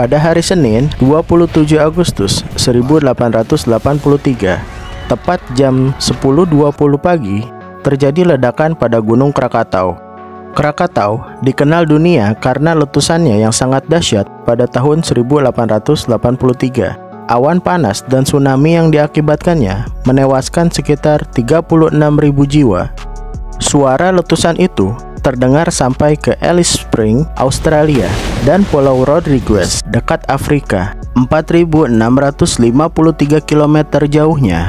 Pada hari Senin, 27 Agustus 1883, tepat jam 10.20 pagi, terjadi ledakan pada Gunung Krakatau. Krakatau dikenal dunia karena letusannya yang sangat dahsyat pada tahun 1883. Awan panas dan tsunami yang diakibatkannya menewaskan sekitar 36.000 jiwa. Suara letusan itu terdengar sampai ke Alice Springs, Australia, dan Pulau Rodriguez dekat Afrika, 4.653 km jauhnya.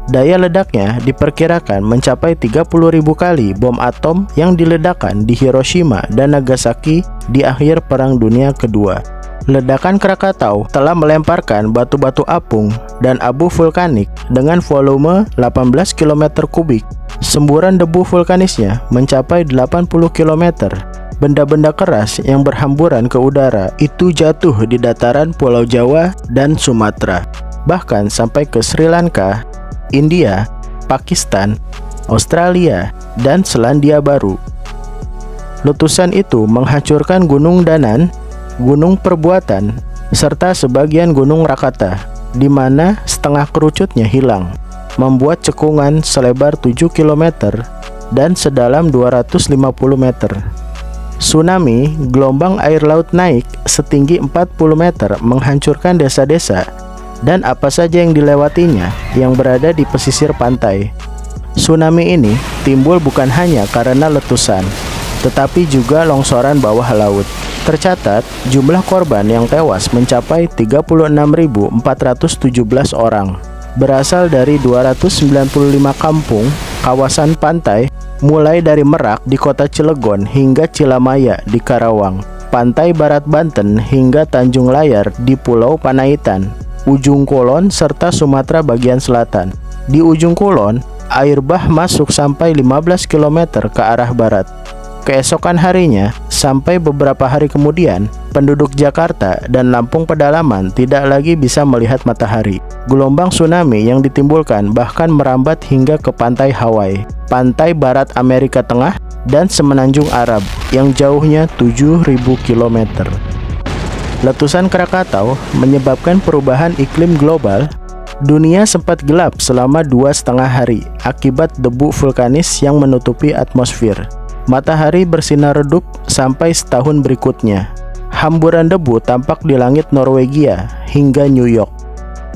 Daya ledaknya diperkirakan mencapai 30.000 kali bom atom yang diledakkan di Hiroshima dan Nagasaki di akhir Perang Dunia Kedua. Ledakan Krakatau telah melemparkan batu-batu apung dan abu vulkanik dengan volume 18 km kubik. Semburan debu vulkanisnya mencapai 80 km. Benda-benda keras yang berhamburan ke udara itu jatuh di dataran Pulau Jawa dan Sumatera, bahkan sampai ke Sri Lanka, India, Pakistan, Australia, dan Selandia Baru. Letusan itu menghancurkan Gunung Danan, Gunung Perbuatan, serta sebagian Gunung Rakata, di mana setengah kerucutnya hilang, membuat cekungan selebar 7 km dan sedalam 250 meter. Tsunami, gelombang air laut naik setinggi 40 meter menghancurkan desa-desa dan apa saja yang dilewatinya yang berada di pesisir pantai. Tsunami ini timbul bukan hanya karena letusan, tetapi juga longsoran bawah laut. Tercatat, jumlah korban yang tewas mencapai 36.417 orang. Berasal dari 295 kampung, kawasan pantai, mulai dari Merak di kota Cilegon hingga Cilamaya di Karawang, pantai barat Banten hingga Tanjung Layar di Pulau Panaitan, Ujung Kulon, serta Sumatera bagian selatan. Di Ujung Kulon, air bah masuk sampai 15 km ke arah barat. Keesokan harinya, sampai beberapa hari kemudian, penduduk Jakarta dan Lampung pedalaman tidak lagi bisa melihat matahari. Gelombang tsunami yang ditimbulkan bahkan merambat hingga ke pantai Hawaii, pantai barat Amerika Tengah, dan semenanjung Arab yang jauhnya 7.000 km. Letusan Krakatau menyebabkan perubahan iklim global. Dunia sempat gelap selama 2,5 hari akibat debu vulkanis yang menutupi atmosfer. Matahari bersinar redup sampai setahun berikutnya. Hamburan debu tampak di langit Norwegia hingga New York.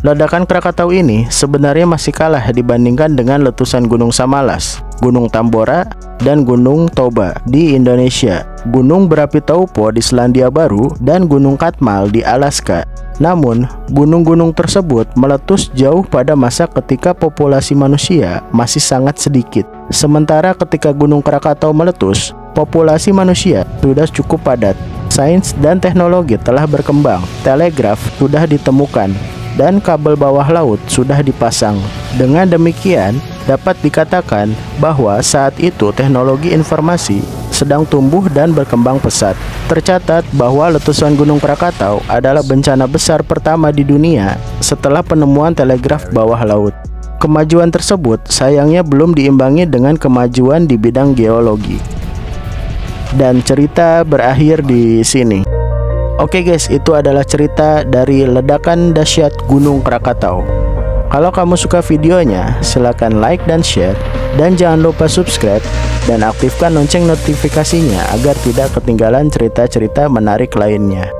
Ledakan Krakatau ini sebenarnya masih kalah dibandingkan dengan letusan Gunung Samalas, Gunung Tambora, dan Gunung Toba di Indonesia, Gunung Berapi Taupo di Selandia Baru, dan Gunung Katmal di Alaska. Namun, gunung-gunung tersebut meletus jauh pada masa ketika populasi manusia masih sangat sedikit. Sementara ketika Gunung Krakatau meletus, populasi manusia sudah cukup padat. Sains dan teknologi telah berkembang, telegraf sudah ditemukan, dan kabel bawah laut sudah dipasang. Dengan demikian, dapat dikatakan bahwa saat itu teknologi informasi sedang tumbuh dan berkembang pesat. Tercatat bahwa letusan Gunung Krakatau adalah bencana besar pertama di dunia setelah penemuan telegraf bawah laut. Kemajuan tersebut sayangnya belum diimbangi dengan kemajuan di bidang geologi. Dan cerita berakhir di sini. Oke guys, itu adalah cerita dari ledakan dahsyat Gunung Krakatau. Kalau kamu suka videonya, silahkan like dan share, dan jangan lupa subscribe dan aktifkan lonceng notifikasinya agar tidak ketinggalan cerita-cerita menarik lainnya.